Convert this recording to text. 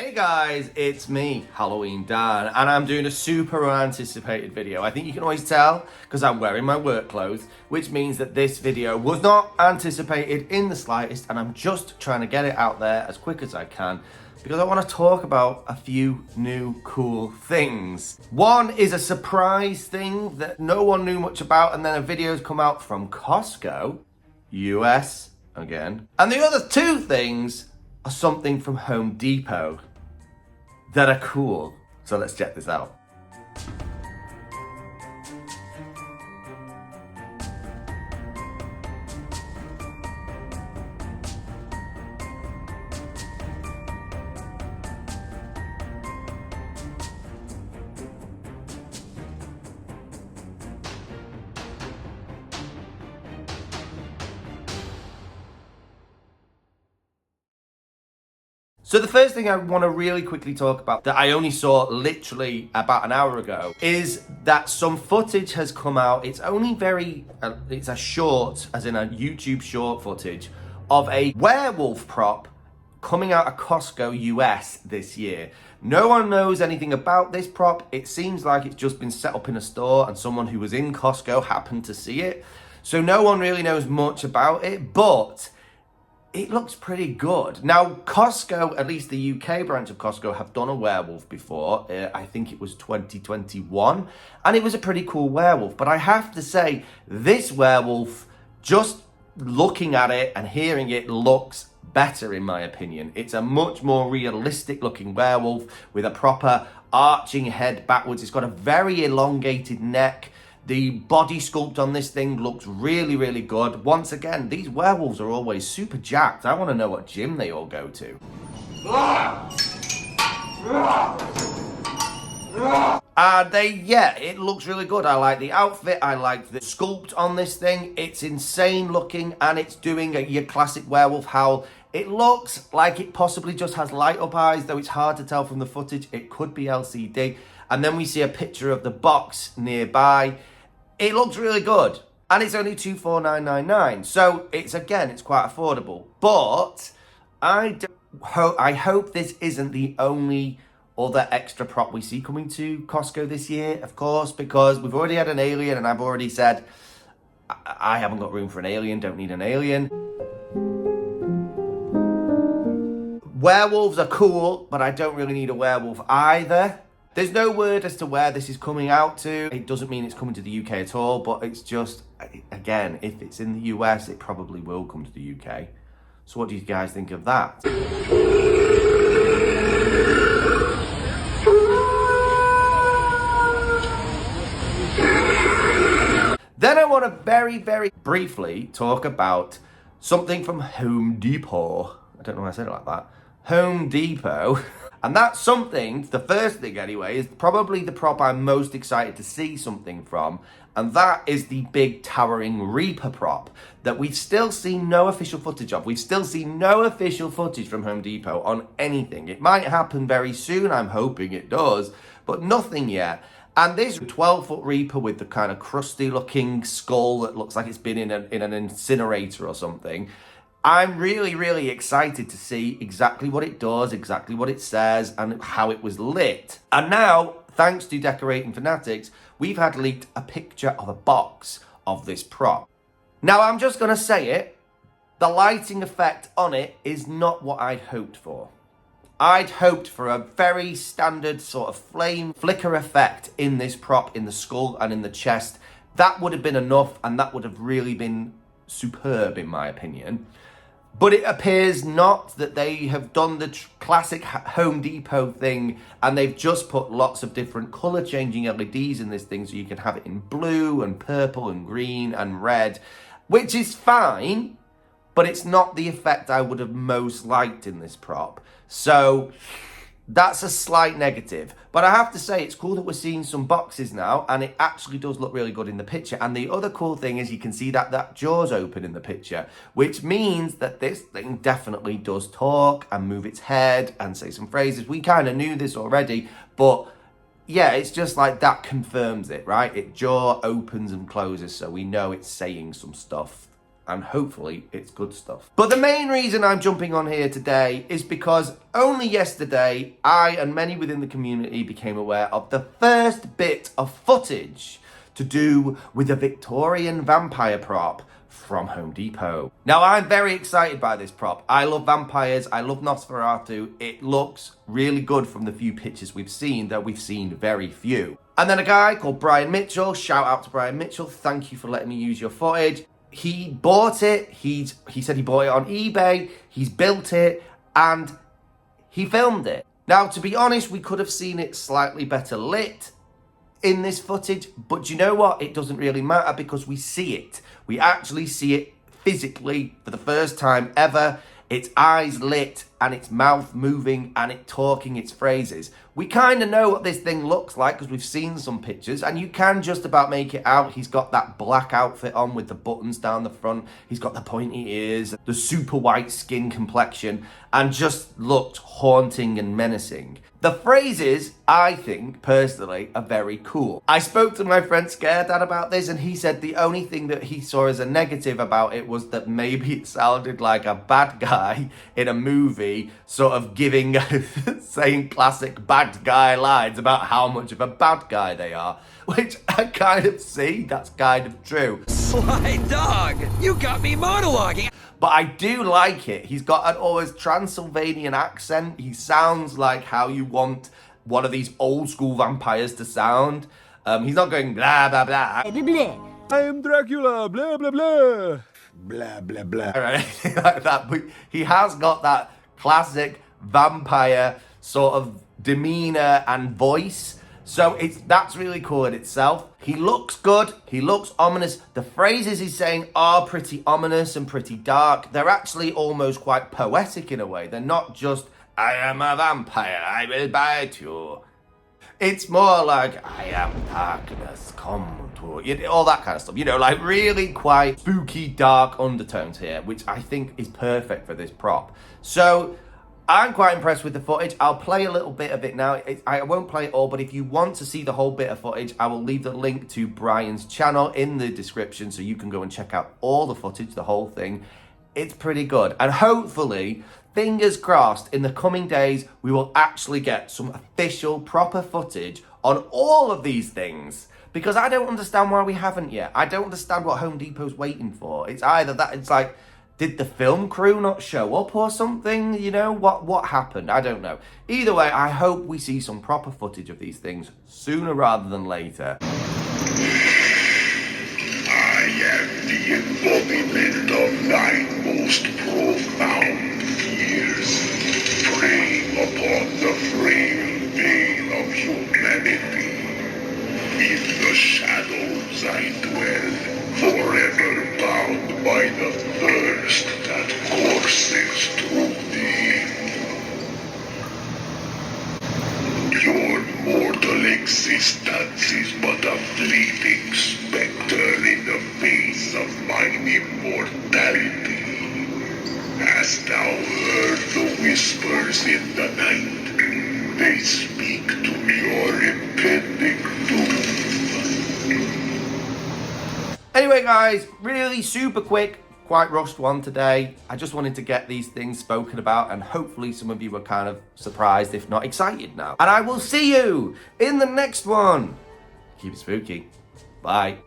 Hey guys, it's me, Halloween Dan, and I'm doing a super unanticipated video. I think you can always tell because I'm wearing my work clothes, which means that this video was not anticipated in the slightest, and I'm just trying to get it out there as quick as I can because I want to talk about a few new cool things. One is a surprise thing that no one knew much about, and then a video's come out from Costco, US again. And the other two things are something from Home Depot that are cool. So let's check this out. So the first thing I want to really quickly talk about that I only saw literally about an hour ago is that some footage has come out. It's only it's a short, as in a YouTube short footage, of a werewolf prop coming out of Costco US this year. No one knows anything about this prop. It seems like it's just been set up in a store and someone who was in Costco happened to see it. So no one really knows much about it, but it looks pretty good. Now, Costco, at least the UK branch of Costco, have done a werewolf before. I think it was 2021, and it was a pretty cool werewolf. But I have to say, this werewolf, just looking at it and hearing it, looks better in my opinion. It's a much more realistic looking werewolf with a proper arching head backwards. It's got a very elongated neck. The body sculpt on this thing looks really, really good. Once again, these werewolves are always super jacked. I want to know what gym they all go to. It looks really good. I like the outfit. I like the sculpt on this thing. It's insane looking, and it's doing your classic werewolf howl. It looks like it possibly just has light up eyes, though it's hard to tell from the footage. It could be LCD. And then we see a picture of the box nearby. It looks really good, and it's only $249.99. So it's quite affordable. But I hope this isn't the only other extra prop we see coming to Costco this year, of course, because we've already had an alien, and I've already said I haven't got room for an alien, don't need an alien. Werewolves are cool, but I don't really need a werewolf either. There's no word as to where this is coming out to. It doesn't mean it's coming to the UK at all, but it's just, again, if it's in the US, it probably will come to the UK. So what do you guys think of that? Then I want to very, very briefly talk about something from Home Depot. I don't know why I said it like that. Home Depot. And that's something, the first thing anyway, is probably the prop I'm most excited to see something from. And that is the big towering Reaper prop that we've still seen no official footage of. We've still seen no official footage from Home Depot on anything. It might happen very soon, I'm hoping it does, but nothing yet. And this 12-foot Reaper with the kind of crusty looking skull that looks like it's been in an incinerator or something. I'm really, really excited to see exactly what it does, exactly what it says, and how it was lit. And now, thanks to Decorating Fanatics, we've had leaked a picture of a box of this prop. Now, I'm just going to say it, the lighting effect on it is not what I'd hoped for. I'd hoped for a very standard sort of flame flicker effect in this prop, in the skull and in the chest. That would have been enough, and that would have really been superb in my opinion. But it appears not, that they have done the classic Home Depot thing, and they've just put lots of different color changing LEDs in this thing, so you can have it in blue and purple and green and red, which is fine, but it's not the effect I would have most liked in this prop. So that's a slight negative. But I have to say, it's cool that we're seeing some boxes now, and it actually does look really good in the picture. And the other cool thing is you can see that jaw's open in the picture, which means that this thing definitely does talk and move its head and say some phrases. We kind of knew this already, but yeah, it's just like that confirms it, right? It jaw opens and closes, so we know it's saying some stuff. and hopefully it's good stuff. But the main reason I'm jumping on here today is because only yesterday, I and many within the community became aware of the first bit of footage to do with a Victorian vampire prop from Home Depot. Now, I'm very excited by this prop. I love vampires, I love Nosferatu. It looks really good from the few pictures we've seen, though we've seen very few. And then a guy called Brian Mitchell, shout out to Brian Mitchell, thank you for letting me use your footage. He bought it, he said he bought it on eBay, he's built it, and he filmed it. Now, to be honest, we could have seen it slightly better lit in this footage, but do you know what? It doesn't really matter because we see it. We actually see it physically for the first time ever. Its eyes lit and its mouth moving and it talking its phrases. We kind of know what this thing looks like because we've seen some pictures and you can just about make it out. He's got that black outfit on with the buttons down the front. He's got the pointy ears, the super white skin complexion, and just looked haunting and menacing. The phrases, I think, personally, are very cool. I spoke to my friend Scaredad about this and he said the only thing that he saw as a negative about it was that maybe it sounded like a bad guy in a movie sort of giving, saying classic bad guy lines about how much of a bad guy they are, which I kind of see, that's kind of true. Sly dog, you got me monologuing. But I do like it. He's got an always Transylvanian accent. He sounds like how you want one of these old school vampires to sound. He's not going blah, blah, blah. I am Dracula, blah, blah, blah. Blah, blah, blah. Or anything like that. But he has got that classic vampire sort of demeanor and voice. So that's really cool in itself. He looks good. He looks ominous. The phrases he's saying are pretty ominous and pretty dark. They're actually almost quite poetic in a way. They're not just, I am a vampire, I will bite you. It's more like, I am darkness, come to, all that kind of stuff. You know, like really quite spooky, dark undertones here, which I think is perfect for this prop. So I'm quite impressed with the footage. I'll play a little bit of it now. I won't play it all, but if you want to see the whole bit of footage, I will leave the link to Brian's channel in the description so you can go and check out all the footage, the whole thing. It's pretty good. And hopefully, fingers crossed, in the coming days, we will actually get some official, proper footage on all of these things. Because I don't understand why we haven't yet. I don't understand what Home Depot's waiting for. It's either that, it's like, did the film crew not show up or something? You know, what happened? I don't know. Either way, I hope we see some proper footage of these things sooner rather than later. I am the embodiment of thy most profound fears, preying upon the frail veil of humanity. In the shadows I dwell, forever bound by the thirst that courses through thee. Your mortal existence is but a fleeting specter in the face of mine immortality. Hast thou heard the whispers in the night? They speak to your impending doom. Anyway, guys, really super quick, quite rushed one today. I just wanted to get these things spoken about and hopefully some of you were kind of surprised, if not excited now. And I will see you in the next one. Keep it spooky. Bye.